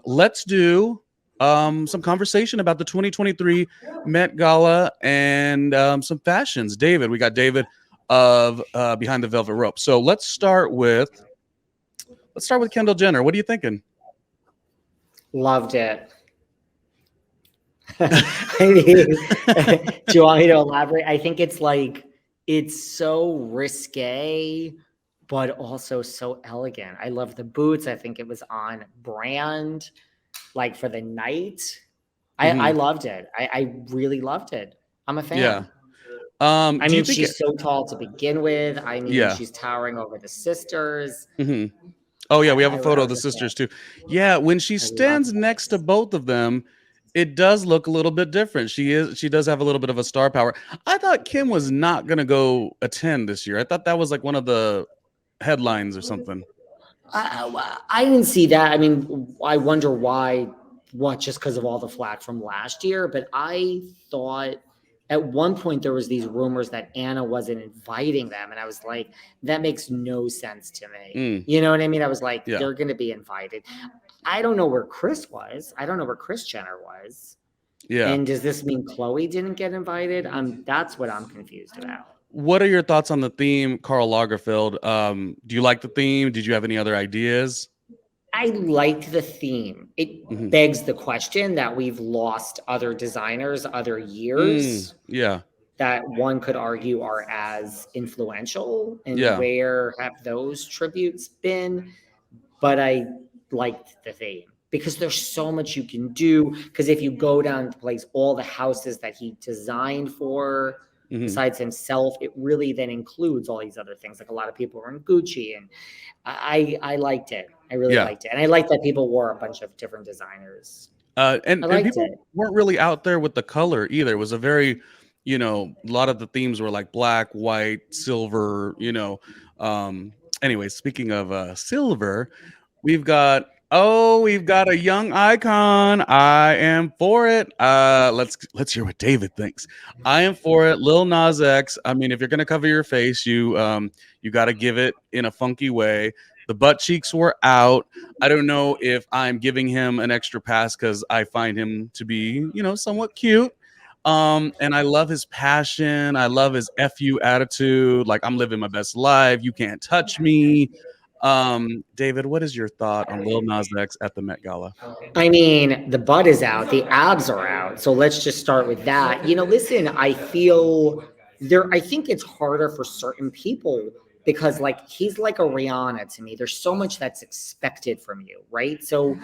Let's do some conversation about the 2023 Met Gala and some fashions. David, we got David of Behind the Velvet Rope. So let's start with Kendall Jenner. What are you thinking? Loved it. I mean, do you want me to elaborate? I think it's so risque, but also so elegant. I love the boots. I think it was on brand, like for the night. I loved it. I really loved it. I'm a fan. Yeah. I mean, she's so tall to begin with. I mean, she's towering over the sisters. Oh yeah, we have a photo of the sisters too. Yeah, when she stands next to both of them, it does look a little bit different. She does have a little bit of a star power. I thought Kim was not gonna go attend this year. I thought that was like one of the headlines or something. I didn't see that. I mean, I wonder why. What, just because of all the flack from last year? But I thought at one point there was these rumors that Anna wasn't inviting them, and I was like, that makes no sense to me. You know what I mean? I was like, they're going to be invited. I don't know where Kris was. I don't know where Kris Jenner was. Yeah. And does this mean Khloe didn't get invited? That's what I'm confused about. What are your thoughts on the theme, Karl Lagerfeld? Do you like the theme? Did you have any other ideas? I liked the theme. It begs the question that we've lost other designers, other years. That one could argue are as influential. And where have those tributes been? But I liked the theme because there's so much you can do. Because if you go down to place all the houses that he designed for, besides himself, it really then includes all these other things. Like a lot of people were in Gucci, and I liked it. I really liked it. And I liked that people wore a bunch of different designers. And people weren't really out there with the color either. It was a very, a lot of the themes were like black, white, silver, Anyway, speaking of silver, we've got a young icon. I am for it. Let's hear what David thinks. I am for it. Lil Nas X. I mean, if you're gonna cover your face, you got to give it in a funky way. The butt cheeks were out. I don't know if I'm giving him an extra pass because I find him to be, somewhat cute. And I love his passion. I love his FU attitude. Like, I'm living my best life. You can't touch me. David, what is your thought on Lil Nas X at the Met Gala? I mean, the butt is out, the abs are out. So let's just start with that. Listen, I think it's harder for certain people because he's like a Rihanna to me. There's so much that's expected from you, right? So,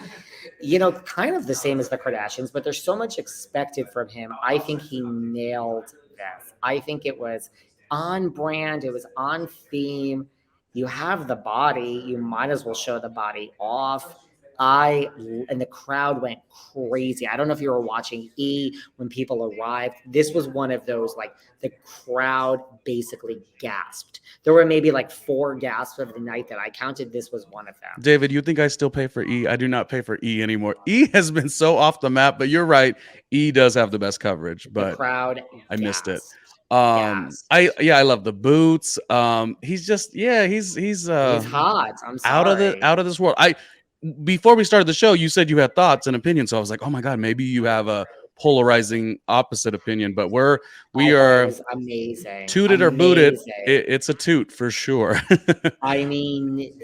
kind of the same as the Kardashians, but there's so much expected from him. I think he nailed this. I think it was on brand. It was on theme. You have the body, you might as well show the body off. And the crowd went crazy. I don't know if you were watching E when people arrived. This was one of those, the crowd basically gasped. There were maybe 4 gasps of the night that I counted. This was one of them. David, you think I still pay for E? I do not pay for E anymore. E has been so off the map, but you're right. E does have the best coverage, but the crowd I missed it. I love the boots. He's just he's hot. I'm sorry. out of this world. Before we started the show, you said you had thoughts and opinions, so I was like, oh my god, maybe you have a polarizing opposite opinion. But we are amazing. Tooted or booted, it's a toot for sure. I mean,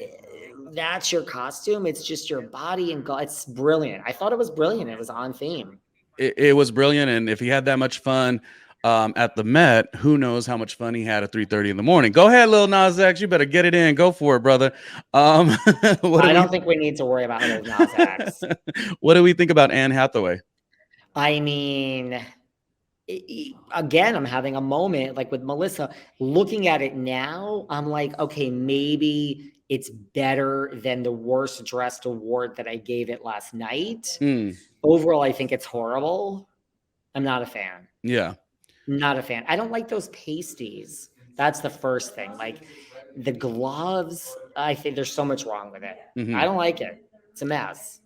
that's your costume. It's just your body and it's brilliant. I thought it was brilliant. It was on theme. It was brilliant, and if he had that much fun at the Met, who knows how much fun he had at 3:30 in the morning. Go ahead, Lil Nas X. You better get it in. Go for it, brother. I don't think we need to worry about Lil Nas X. What do we think about Anne Hathaway? I mean, again, I'm having a moment with Melissa. Looking at it now, I'm like, okay, maybe it's better than the worst dressed award that I gave it last night. Overall, I think it's horrible. I'm not a fan. Yeah. Not a fan. I don't like those pasties. That's the first thing. The gloves, I think there's so much wrong with it. I don't like it. It's a mess.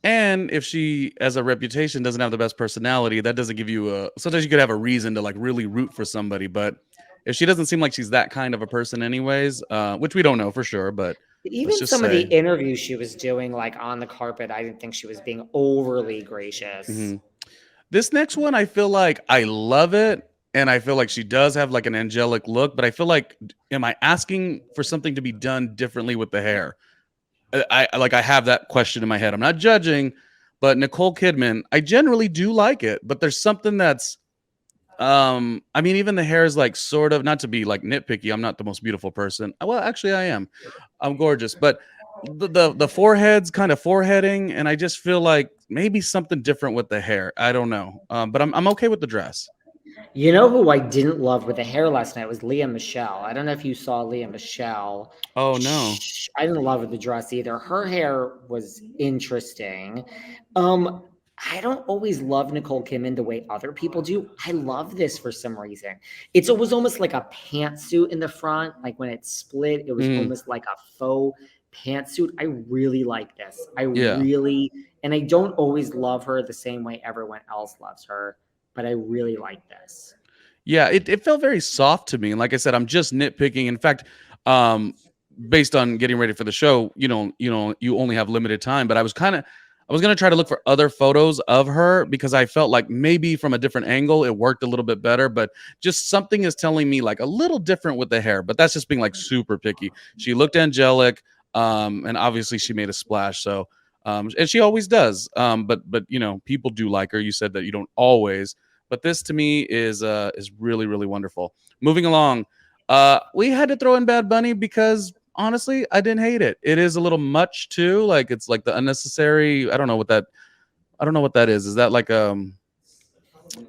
And if she, as a reputation, doesn't have the best personality, that doesn't give you sometimes you could have a reason to really root for somebody. But if she doesn't seem like she's that kind of a person anyways, which we don't know for sure, but Let's Even just some of the say. interviews she was doing, like on the carpet, I didn't think she was being overly gracious. Mhm. This next one, I feel like I love it, and I feel like she does have like an angelic look, but I feel like, am I asking for something to be done differently with the hair? I have that question in my head. I'm not judging, but Nicole Kidman, I generally do like it, but there's something that's I mean, even the hair is like sort of, not to be like nitpicky. I'm not the most beautiful person. Well, actually, I am. I'm gorgeous, but the forehead's kind of foreheading, and I just feel like maybe something different with the hair. I don't know, but I'm okay with the dress. You know who I didn't love with the hair last night was Leah Michelle. I don't know if you saw Leah Michelle. Oh no. I didn't love with the dress either. Her hair was interesting. Um, I don't always love Nicole Kidman the way other people do. I love this for some reason. It was almost like a pantsuit in the front. Like when it split, it was Mm, almost like a faux pantsuit. I really like this. yeah. And I don't always love her the same way everyone else loves her, but I really like this. Yeah, it felt very soft to me. And like I said, I'm just nitpicking. In fact, um, based on getting ready for the show, you only have limited time. But I was gonna try to look for other photos of her because I felt like maybe from a different angle it worked a little bit better. But just something is telling me like a little different with the hair. But that's just being like super picky. She looked angelic, and obviously she made a splash. So, and she always does. But people do like her. You said that you don't always, but this to me is really really wonderful. Moving along, we had to throw in Bad Bunny because honestly, I didn't hate it. It is a little much too. Like it's like the unnecessary. I don't know what that. I don't know what that is. Is that like A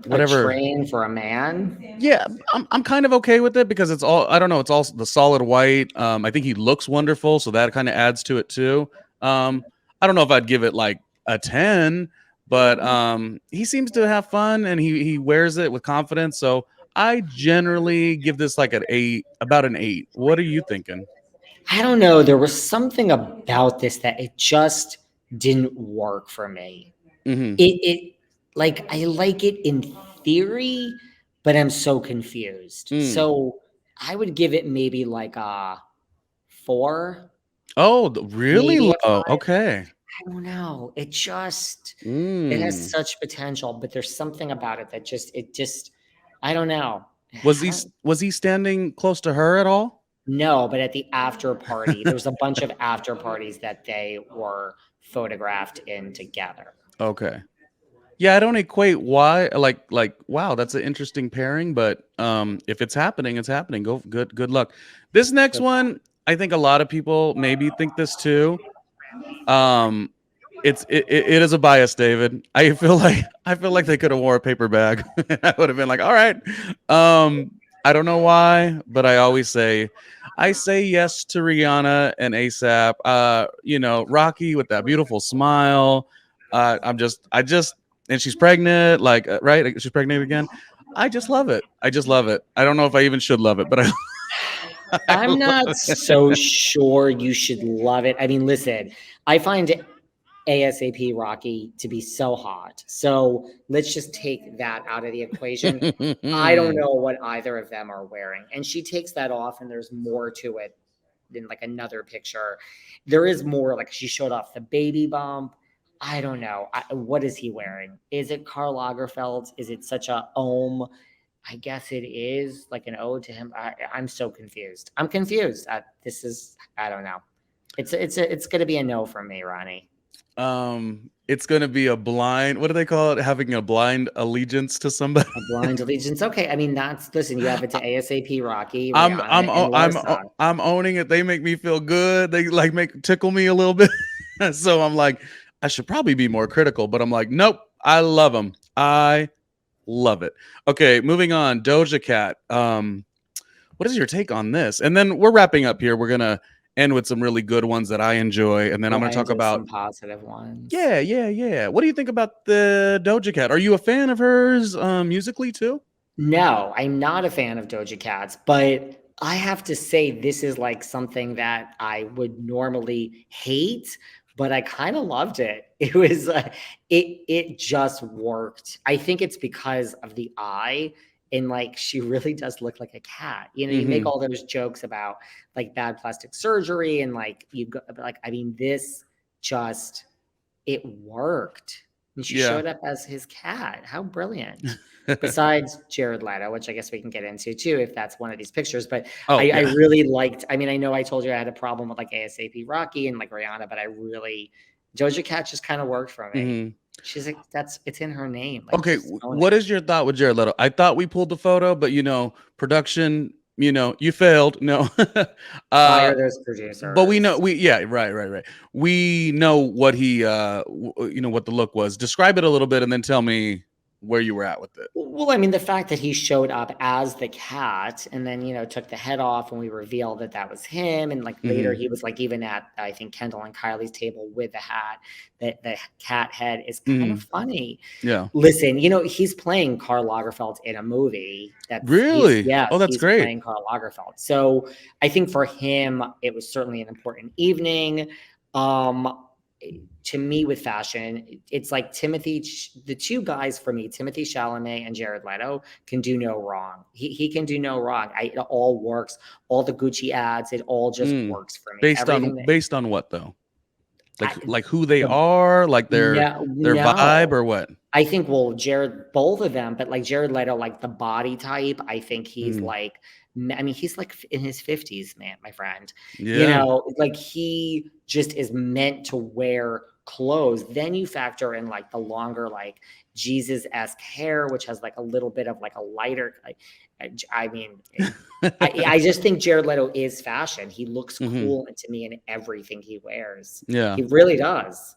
whatever? train for a man? Yeah, I'm kind of okay with it because it's all, I don't know, it's all the solid white. I think he looks wonderful, so that kind of adds to it too. I don't know if I'd give it like a 10, but he seems to have fun and he wears it with confidence. So I generally give this like an 8, about an 8. What are you thinking? I don't know. There was something about this that it just didn't work for me. Mm-hmm. It like I like it in theory, but I'm so confused. Mm. So I would give it maybe like a 4, Oh, really maybe a low. 5. Okay. I don't know. It has Mm. such potential, but there's something about it that just I don't know. Was I he don't was he standing close to her at all? know, but at the after party, there was a bunch of after parties that they were photographed in together. Okay. Yeah, I don't equate why, like wow, that's an interesting pairing, but if it's happening, it's happening. Go, good luck. This next one, I think a lot of people maybe think this too. Um it is a bias, David. I feel like they could have wore a paper bag. I would have been like, all right. I don't know why, but I say yes to Rihanna and ASAP. Rocky with that beautiful smile. I just and she's pregnant, like right? She's pregnant again. I just love it. I just love it. I don't know if I even should love it, but I, I I'm love not it. so sure you should love it. I mean, listen, I find ASAP Rocky to be so hot. So let's just take that out of the equation. I don't know what either of them are wearing. And she takes that off, and there's more to it than like another picture. There is more, like she showed off the baby bump. I don't know. What is he wearing? Is it Karl Lagerfeld? Is it such a ohm? I guess it is like an ode to him. I'm so confused. I'm confused. I don't know. It's gonna be a no from me, Ronnie. It's gonna be a blind. What do they call it? Having a blind allegiance to somebody. A blind allegiance. Okay, I mean that's listen. You have it to ASAP Rocky, I'm Rihanna, I'm and o- I'm o- Larsa. I'm owning it. They make me feel good. They like make tickle me a little bit. So I'm like, I should probably be more critical, but I'm like, nope. I love them. I love it. Okay, moving on. Doja Cat. What is your take on this? And then we're wrapping up here. We're gonna end with some really good ones that I enjoy, and then I'm gonna Grind talk to about. some positive ones. Yeah, yeah, yeah. What do you think about the Doja Cat? Are you a fan of hers musically too? No, I'm not a fan of Doja Cats, but I have to say this is like something that I would normally hate, but I kind of loved it. It just worked. I think it's because of the eye. and like she really does look like a cat. You know, you make Mm-hmm. all those jokes about like bad plastic surgery and like you go like I mean this just it worked. And she Yeah. showed up as his cat. How brilliant. Besides Jared Leto, which I guess we can get into too, if that's one of these pictures. But Oh I yeah. really liked, I mean, I know I told you I had a problem with like ASAP Rocky and like Rihanna, but I really, Doja Cat just kind of worked for me. Mm-hmm. She's like, it's in her name. Like, Okay, just own what it. is your thought with Jared Leto? I thought we pulled the photo, but production, you failed. No. uh Fire those but we know producers. we yeah, right. We know what he what the look was. Describe it a little bit and then tell me where you were at with it. Well, I mean, the fact that he showed up as the cat and then, took the head off and we revealed that that was him. And like later Mhm. he was like even at, I think, Kendall and Kylie's table with the hat, that the cat head is kind of Mhm. funny. Yeah. Listen, he's playing Karl Lagerfeld in a movie Really? Oh, yes, that's he's great. playing Karl Lagerfeld. So I think for him, it was certainly an important evening. Um, to me with fashion, it's like the two guys for me, Timothy Chalamet and Jared Leto, can do no wrong. He can do no wrong. It all works. All the Gucci ads, it all just Mm. works for me. Based on Everything that based on what though? I, Like who they the are, like no, their vibe no. or what? I think, well, Jared, both of them, but like Jared Leto, like the body type, I think he's Mm. like, I mean, he's like in his 50s, man, my friend. Yeah. Like he just is meant to wear clothes. Then you factor in like the longer, like Jesus-esque hair, which has like a little bit of like a lighter, I mean, I just think Jared Leto is fashion. He looks Mhm. cool to me in everything he wears. Yeah. He really does.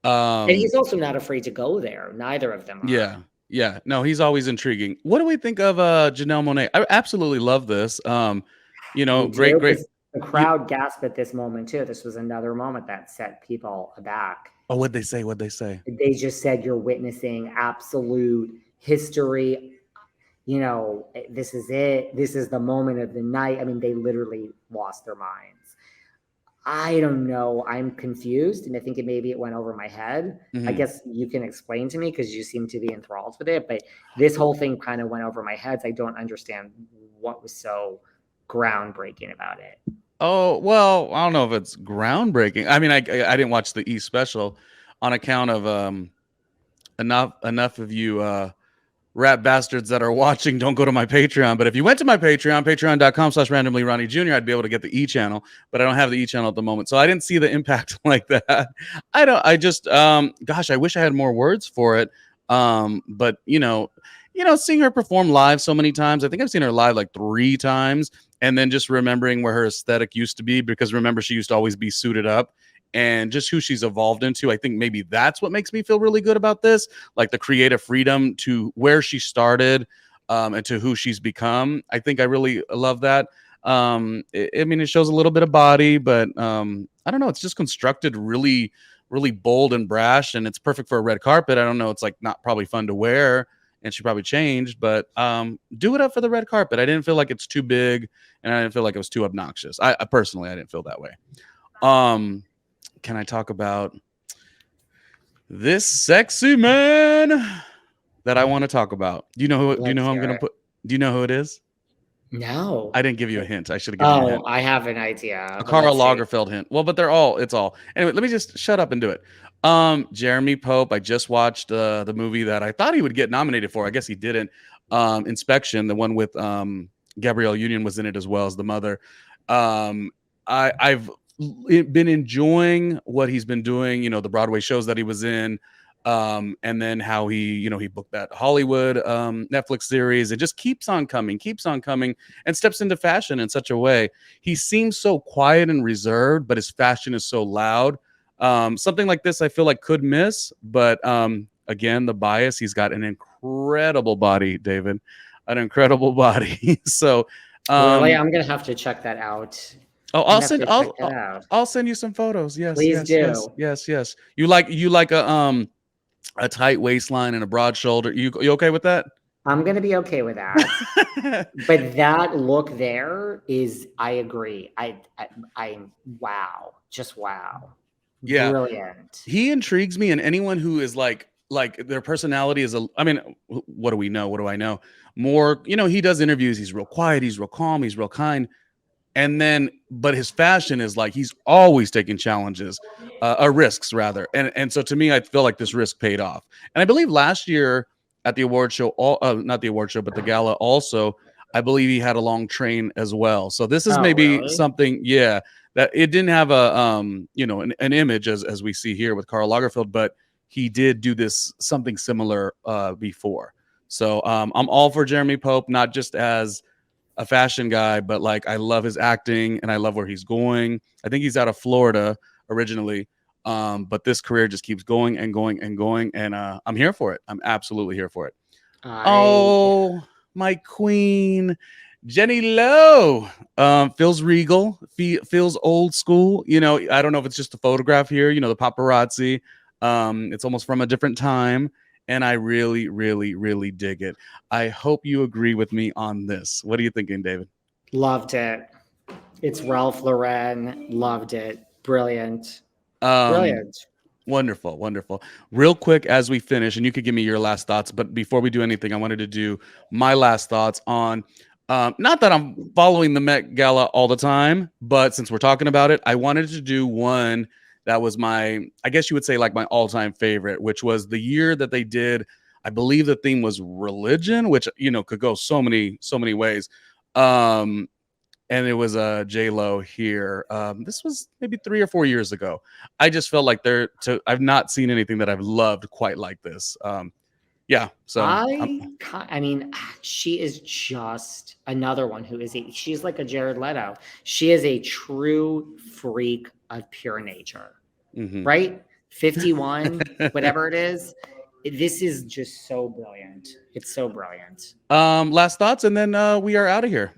And Um he's also not afraid to go there. Neither of them are. Yeah. Yeah. No, he's always intriguing. What do we think of Janelle Monáe? I absolutely love this. We Great, do great. because the You crowd gasped at this moment too. This was another moment that set people aback. Oh, what'd they say? What'd they say? They just said you're witnessing absolute history. This is it. This is the moment of the night. I mean, they literally lost their minds. I don't know. I'm confused, and I think maybe it went over my head. I Hmm. guess you can explain to me because you seem to be enthralled with it. But this whole thing kind of went over my head. So I don't understand what was so groundbreaking about it. Oh, well, I don't know if it's groundbreaking. I mean, I didn't watch the E special on account of enough of you rat bastards that are watching don't go to my Patreon. But if you went to my Patreon, patreon.com/randomlyRonnie Jr., I'd be able to get the E channel, but I don't have the E channel at the moment. So I didn't see the impact like that. I just, gosh, I wish I had more words for it. But seeing her perform live so many times, I think I've seen her live like 3 times. And then just remembering where her aesthetic used to be, because remember, she used to always be suited up, and just who she's evolved into. I think maybe that's what makes me feel really good about this, like the creative freedom to where she started, and to who she's become. I think I really love that. I mean, it shows a little bit of body, but I don't know. It's just constructed really, really bold and brash, and it's perfect for a red carpet. I don't know. It's like not probably fun to wear, and she probably changed, but do it up for the red carpet. I didn't feel like it's too big, and I didn't feel like it was too obnoxious. I personally, I didn't feel that way. Um, can I talk about this sexy man that I want to talk about? Do you know Let's who I'm hear gonna it. put? Do you know who it is? No. I didn't give you a hint. I should have given you a Oh, hint. I have an idea, A but Karl let's see. Lagerfeld hint. Well, but it's all. Anyway, let me just shut up and do it. Jeremy Pope. I just watched the movie that I thought he would get nominated for. I guess he didn't. Inspection, the one with Gabrielle Union was in it as well as the mother. Um, I've been enjoying what he's been doing. The Broadway shows that he was in. And then how he booked that Hollywood Netflix series. It just keeps on coming, and steps into fashion in such a way. He seems so quiet and reserved, but his fashion is so loud. Something like this, I feel like could miss, but again, the bias. He's got an incredible body, David, an incredible body. So, Really, um, I'm gonna have to check that out. oh, I'm gonna have to check that I'll out. I'll send you some photos. Yes, Please yes, yes, do. yes, yes. You like a tight waistline and a broad shoulder. You okay with that? I'm gonna be okay with that. But that look there is, I agree. I'm wow, just wow, Yeah, brilliant. he intrigues me, and anyone who is like like their personality is a, I mean, what do we know? What do I know? More, he does interviews. He's real quiet. He's real calm. He's real kind. And then, but his fashion is like he's always taking challenges, or risks rather. And so to me, I feel like this risk paid off. And I believe last year at the award show, not the award show, but the gala also, I believe he had a long train as well. So this is Oh, maybe really? something, yeah, that it didn't have a an image as we see here with Karl Lagerfeld, but he did do this something similar before. So I'm all for Jeremy Pope, not just as a fashion guy, but like I love his acting and I love where he's going. I think he's out of Florida originally, but this career just keeps going and going and going, and I'm here for it. I'm absolutely here for it. I Oh, my queen, Jenny Lowe, feels regal, feels old school. I don't know if it's just the photograph here. The paparazzi. It's almost from a different time, and I really, really, really dig it. I hope you agree with me on this. What are you thinking, David? loved it. It's Ralph Lauren. Loved it. Brilliant. Um, Brilliant. Wonderful, wonderful. Real quick as we finish, and you could give me your last thoughts, but before we do anything, I wanted to do my last thoughts on, not that I'm following the Met Gala all the time, but since we're talking about it, I wanted to do one that was I guess you would say like my all-time favorite, which was the year that they did, I believe the theme was religion, which, could go so many ways. Um, and it was J Lo here. This was maybe 3 or 4 years ago. I just felt like I've not seen anything that I've loved quite like this. Yeah. So I mean, she is just another one who she's like a Jared Leto. She is a true freak of pure nature, mhm. right? 51, whatever it is. This is just so brilliant. It's so brilliant. Last thoughts, and then we are out of here.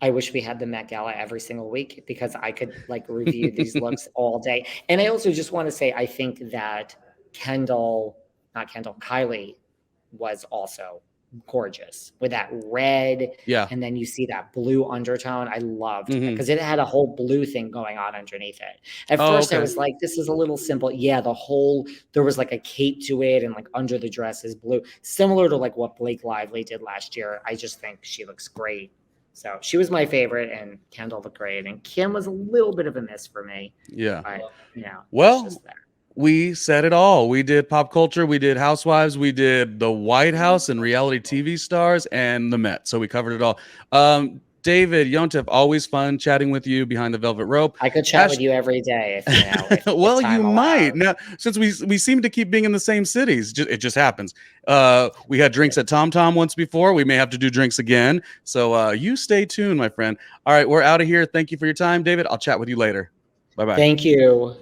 I wish we had the Met Gala every single week because I could like review these looks all day. And I also just want to say, I think that Kylie was also gorgeous with that red. Yeah. And then you see that blue undertone. I loved it Mhm. because it had a whole blue thing going on underneath it. At Oh, first I okay. was like, this is a little simple. Yeah, there was like a cape to it and like under the dress is blue, similar to like what Blake Lively did last year. I just think she looks great. So she was my favorite, and Kendall looked great, and Kim was a little bit of a miss for me. Yeah. But it's Well, just that. we said it all. We did pop culture, we did housewives, we did the White House and reality TV stars, and the Met. So we covered it all. David, Yontef, always fun chatting with you behind the velvet rope. I could chat with you every day if Well, you time might. allowed. Now, since we seem to keep being in the same cities, it just happens. We had drinks at Tom Tom once before. We may have to do drinks again. So you stay tuned, my friend. All right, we're out of here. Thank you for your time, David. I'll chat with you later. Bye-bye. Thank you.